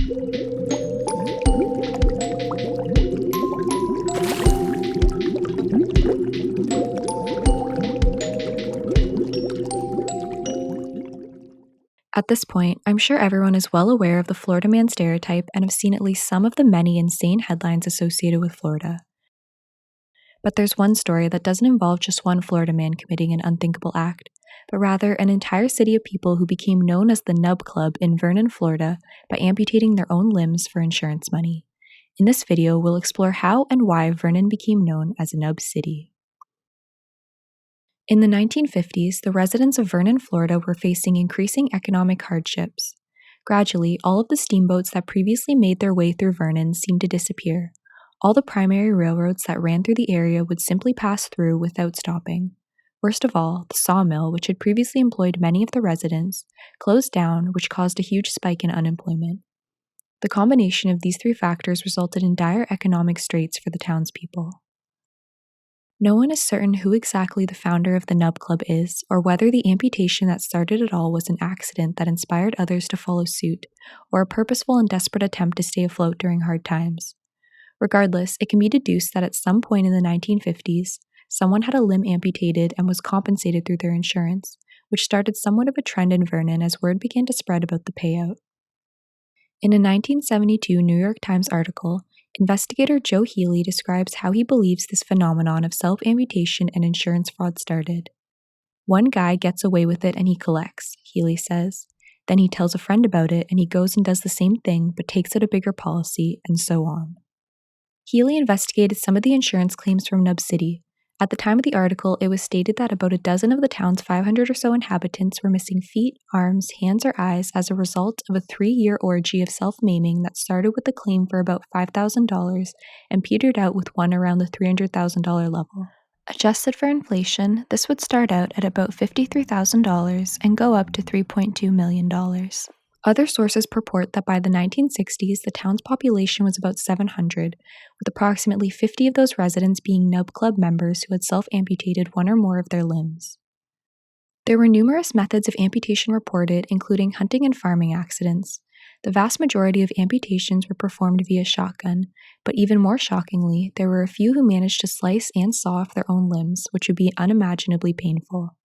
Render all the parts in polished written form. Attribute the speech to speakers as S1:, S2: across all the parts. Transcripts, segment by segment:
S1: At this point, I'm sure everyone is well aware of the Florida man stereotype and have seen at least some of the many insane headlines associated with Florida. But there's one story that doesn't involve just one Florida man committing an unthinkable act, but rather an entire city of people who became known as the Nub Club in Vernon, Florida, by amputating their own limbs for insurance money. In this video, we'll explore how and why Vernon became known as Nub City. In the 1950s, the residents of Vernon, Florida were facing increasing economic hardships. Gradually, all of the steamboats that previously made their way through Vernon seemed to disappear. All the primary railroads that ran through the area would simply pass through without stopping. Worst of all, the sawmill, which had previously employed many of the residents, closed down, which caused a huge spike in unemployment. The combination of these three factors resulted in dire economic straits for the townspeople. No one is certain who exactly the founder of the Nub Club is, or whether the amputation that started it all was an accident that inspired others to follow suit, or a purposeful and desperate attempt to stay afloat during hard times. Regardless, it can be deduced that at some point in the 1950s, someone had a limb amputated and was compensated through their insurance, which started somewhat of a trend in Vernon as word began to spread about the payout. In a 1972 New York Times article, investigator Joe Healy describes how he believes this phenomenon of self-amputation and insurance fraud started. One guy gets away with it and he collects, Healy says. Then he tells a friend about it and he goes and does the same thing but takes out a bigger policy, and so on. Healy investigated some of the insurance claims from Nub City. At the time of the article, it was stated that about a dozen of the town's 500 or so inhabitants were missing feet, arms, hands, or eyes as a result of a 3-year orgy of self-maiming that started with a claim for about $5,000 and petered out with one around the $300,000 level. Adjusted for inflation, this would start out at about $53,000 and go up to $3.2 million. Other sources purport that by the 1960s, the town's population was about 700, with approximately 50 of those residents being Nub Club members who had self-amputated one or more of their limbs. There were numerous methods of amputation reported, including hunting and farming accidents. The vast majority of amputations were performed via shotgun, but even more shockingly, there were a few who managed to slice and saw off their own limbs, which would be unimaginably painful.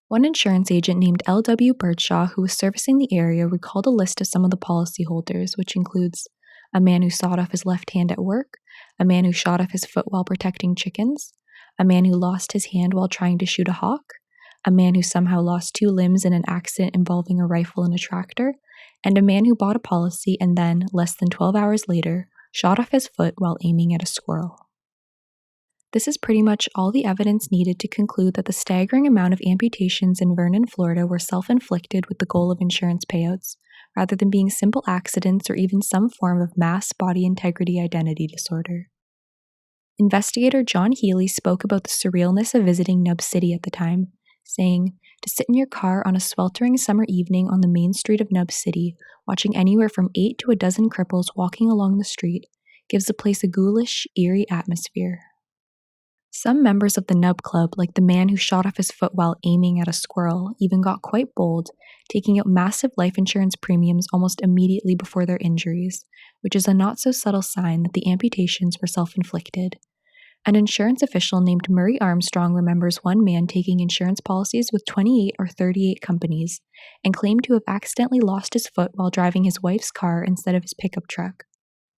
S1: One insurance agent named L.W. Birdshaw, who was servicing the area, recalled a list of some of the policyholders, which includes a man who sawed off his left hand at work, a man who shot off his foot while protecting chickens, a man who lost his hand while trying to shoot a hawk, a man who somehow lost 2 limbs in an accident involving a rifle and a tractor, and a man who bought a policy and then, less than 12 hours later, shot off his foot while aiming at a squirrel. This is pretty much all the evidence needed to conclude that the staggering amount of amputations in Vernon, Florida were self-inflicted with the goal of insurance payouts, rather than being simple accidents or even some form of mass body integrity identity disorder. Investigator John Healy spoke about the surrealness of visiting Nub City at the time, saying, "To sit in your car on a sweltering summer evening on the main street of Nub City, watching anywhere from 8 to a dozen cripples walking along the street, gives the place a ghoulish, eerie atmosphere." Some members of the Nub Club, like the man who shot off his foot while aiming at a squirrel, even got quite bold, taking out massive life insurance premiums almost immediately before their injuries, which is a not-so-subtle sign that the amputations were self-inflicted. An insurance official named Murray Armstrong remembers one man taking insurance policies with 28 or 38 companies and claimed to have accidentally lost his foot while driving his wife's car instead of his pickup truck.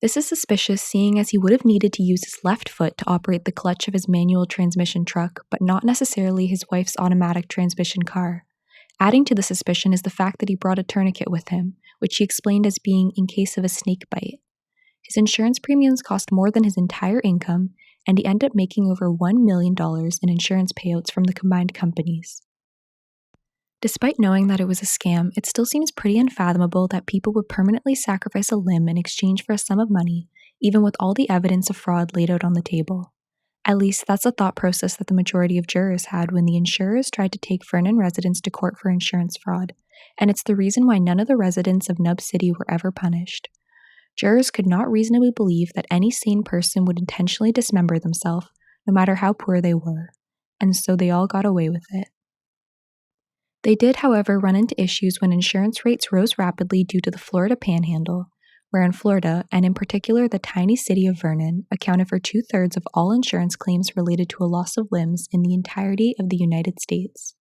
S1: This is suspicious, seeing as he would have needed to use his left foot to operate the clutch of his manual transmission truck, but not necessarily his wife's automatic transmission car. Adding to the suspicion is the fact that he brought a tourniquet with him, which he explained as being in case of a snake bite. His insurance premiums cost more than his entire income, and he ended up making over $1 million in insurance payouts from the combined companies. Despite knowing that it was a scam, it still seems pretty unfathomable that people would permanently sacrifice a limb in exchange for a sum of money, even with all the evidence of fraud laid out on the table. At least that's the thought process that the majority of jurors had when the insurers tried to take Vernon residents to court for insurance fraud, and it's the reason why none of the residents of Nub City were ever punished. Jurors could not reasonably believe that any sane person would intentionally dismember themselves, no matter how poor they were, and so they all got away with it. They did, however, run into issues when insurance rates rose rapidly due to the Florida Panhandle, wherein Florida, and in particular the tiny city of Vernon, accounted for 2/3 of all insurance claims related to a loss of limbs in the entirety of the United States.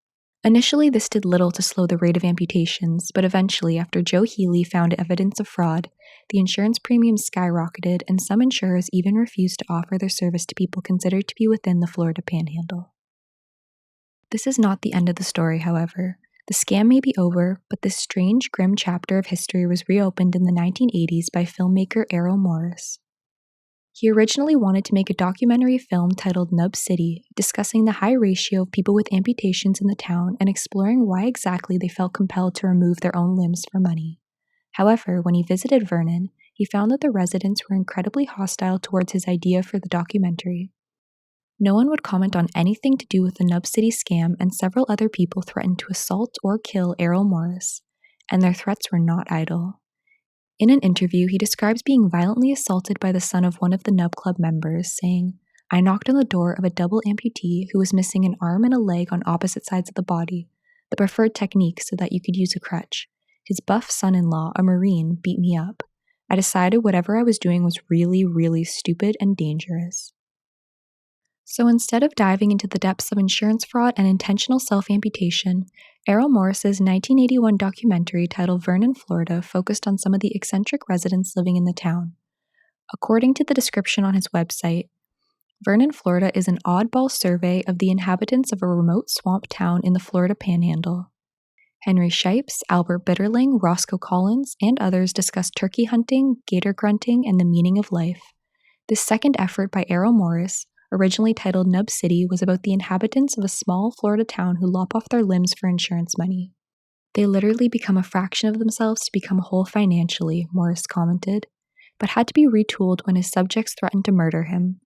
S1: Initially, this did little to slow the rate of amputations, but eventually, after Joe Healy found evidence of fraud, the insurance premiums skyrocketed, and some insurers even refused to offer their service to people considered to be within the Florida Panhandle. This is not the end of the story, however. The scam may be over, but this strange, grim chapter of history was reopened in the 1980s by filmmaker Errol Morris. He originally wanted to make a documentary film titled Nub City, discussing the high ratio of people with amputations in the town and exploring why exactly they felt compelled to remove their own limbs for money. However, when he visited Vernon, he found that the residents were incredibly hostile towards his idea for the documentary. No one would comment on anything to do with the Nub City scam, and several other people threatened to assault or kill Errol Morris, and their threats were not idle. In an interview, he describes being violently assaulted by the son of one of the Nub Club members, saying, "I knocked on the door of a double amputee who was missing an arm and a leg on opposite sides of the body, the preferred technique so that you could use a crutch. His buff son-in-law, a Marine, beat me up. I decided whatever I was doing was really, really stupid and dangerous." So instead of diving into the depths of insurance fraud and intentional self-amputation, Errol Morris's 1981 documentary titled Vernon, Florida focused on some of the eccentric residents living in the town. According to the description on his website, Vernon, Florida is an oddball survey of the inhabitants of a remote swamp town in the Florida Panhandle. Henry Shipes, Albert Bitterling, Roscoe Collins, and others discuss turkey hunting, gator grunting, and the meaning of life. This second effort by Errol Morris, originally titled Nub City, was about the inhabitants of a small Florida town who lop off their limbs for insurance money. They literally become a fraction of themselves to become whole financially, Morris commented, but had to be retooled when his subjects threatened to murder him.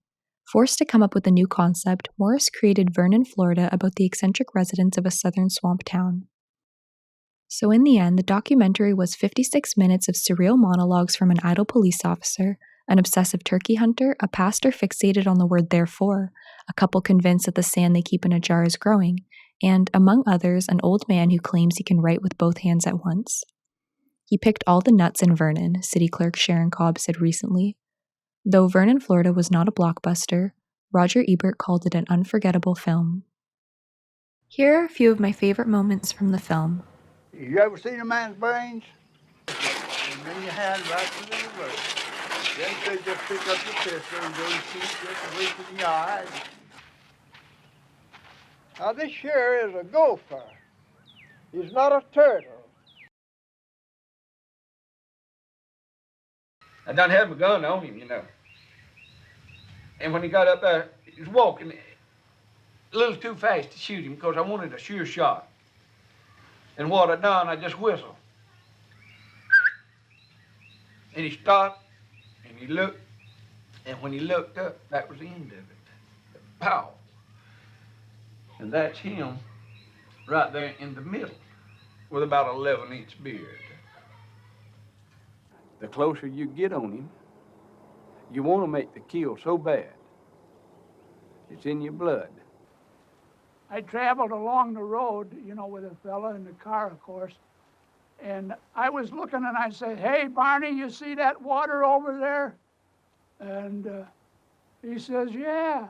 S1: Forced to come up with a new concept, Morris created Vernon, Florida about the eccentric residents of a southern swamp town. So in the end, the documentary was 56 minutes of surreal monologues from an idle police officer, an obsessive turkey hunter, a pastor fixated on the word therefore, a couple convinced that the sand they keep in a jar is growing, and, among others, an old man who claims he can write with both hands at once. He picked all the nuts in Vernon, City Clerk Sharon Cobb said recently. Though Vernon, Florida was not a blockbuster, Roger Ebert called it an unforgettable film. Here are a few of my favorite moments from the film.
S2: You ever seen a man's brains? And then your hand right to the reverse. Then they just pick up your pistol and go and shoot just a week in the eye. Now this here is a gopher. He's not a turtle.
S3: I done had my gun on him, you know. And when he got up there, he was walking a little too fast to shoot him because I wanted a sure shot. And what I done, I just whistled. And he stopped, and he looked, and when he looked up, that was the end of it. Pow. And that's him right there in the middle with about 11-inch beard. The closer you get on him, you want to make the kill so bad. It's in your blood.
S4: I traveled along the road, with a fella in the car, of course. And I was looking and I said, "Hey, Barney, you see that water over there?" And he says, "Yeah."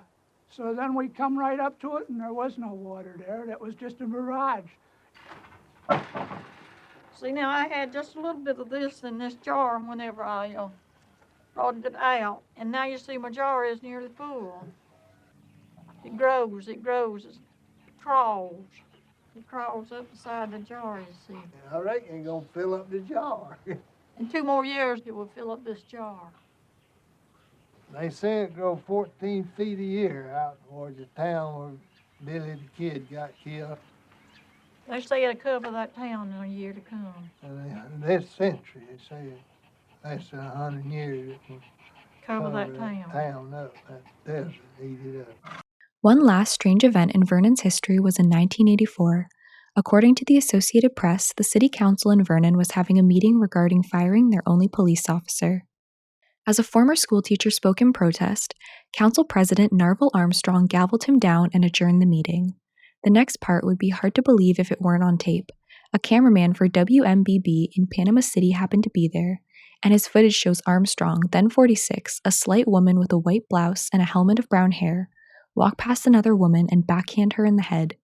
S4: So then we come right up to it and there was no water there. That was just a mirage.
S5: See, now I had just a little bit of this in this jar whenever I brought it out. And now you see my jar is nearly full. It grows, it crawls. It crawls up the side of the jar, you see.
S2: I reckon it's gonna fill up the jar.
S5: In 2 more years, it will fill up this jar.
S2: They say it grows 14 feet a year out towards the town where Billy the Kid got killed.
S5: They say it'll cover that town in a year to come.
S2: And in this century, they say less than 100 years it can
S5: Cover that town.
S2: Town up, that desert, eat it up.
S1: One last strange event in Vernon's history was in 1984. According to the Associated Press, the city council in Vernon was having a meeting regarding firing their only police officer. As a former schoolteacher spoke in protest, council president Narvel Armstrong gavelled him down and adjourned the meeting. The next part would be hard to believe if it weren't on tape. A cameraman for WMBB in Panama City happened to be there, And his footage shows Armstrong, then 46, a slight woman with a white blouse and a helmet of brown hair, walk past another woman and backhand her in the head.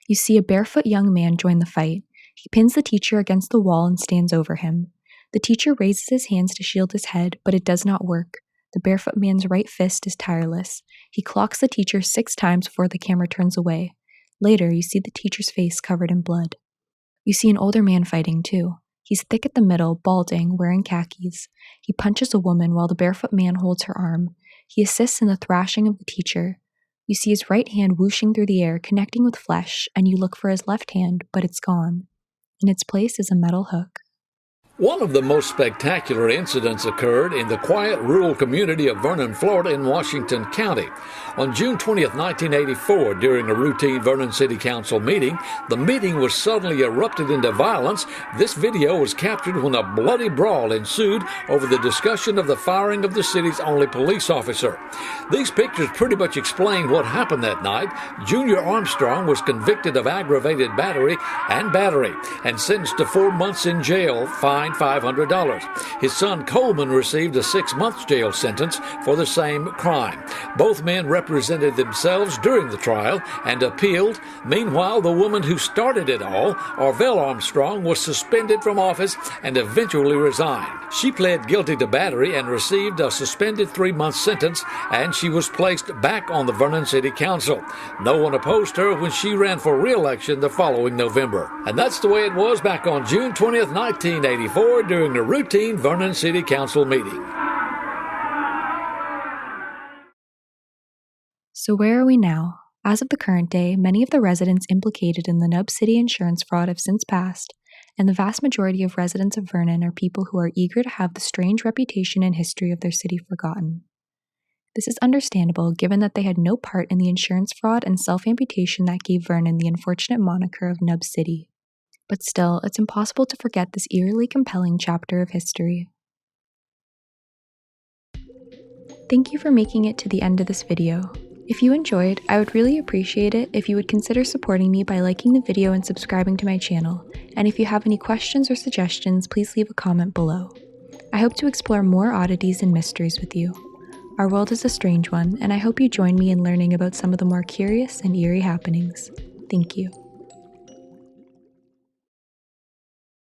S1: You see a barefoot young man join the fight. He pins the teacher against the wall and stands over him. The teacher raises his hands to shield his head, but it does not work. The barefoot man's right fist is tireless. He clocks the teacher 6 times before the camera turns away. Later, you see the teacher's face covered in blood. You see an older man fighting too. He's thick at the middle, balding, wearing khakis. He punches a woman while the barefoot man holds her arm. He assists in the thrashing of the teacher. You see his right hand whooshing through the air, connecting with flesh, and you look for his left hand, but it's gone. In its place is a metal hook.
S6: One of the most spectacular incidents occurred in the quiet rural community of Vernon, Florida in Washington County. On June 20th, 1984, during a routine Vernon City Council meeting, the meeting was suddenly erupted into violence. This video was captured when a bloody brawl ensued over the discussion of the firing of the city's only police officer. These pictures pretty much explain what happened that night. Junior Armstrong was convicted of aggravated battery and sentenced to 4 months in jail, fined $500. His son Coleman received a 6-month jail sentence for the same crime. Both men represented themselves during the trial and appealed. Meanwhile, the woman who started it all, Errol Armstrong, was suspended from office and eventually resigned. She pled guilty to battery and received a suspended 3-month sentence, and she was placed back on the Vernon City Council. No one opposed her when she ran for re-election the following November. And that's the way it was back on June 20th, 1984, during a routine Vernon City Council meeting.
S1: So where are we now? As of the current day, many of the residents implicated in the Nub City insurance fraud have since passed, and the vast majority of residents of Vernon are people who are eager to have the strange reputation and history of their city forgotten. This is understandable given that they had no part in the insurance fraud and self-amputation that gave Vernon the unfortunate moniker of Nub City. But still, it's impossible to forget this eerily compelling chapter of history. Thank you for making it to the end of this video. If you enjoyed, I would really appreciate it if you would consider supporting me by liking the video and subscribing to my channel. And if you have any questions or suggestions, please leave a comment below. I hope to explore more oddities and mysteries with you. Our world is a strange one, and I hope you join me in learning about some of the more curious and eerie happenings. Thank you.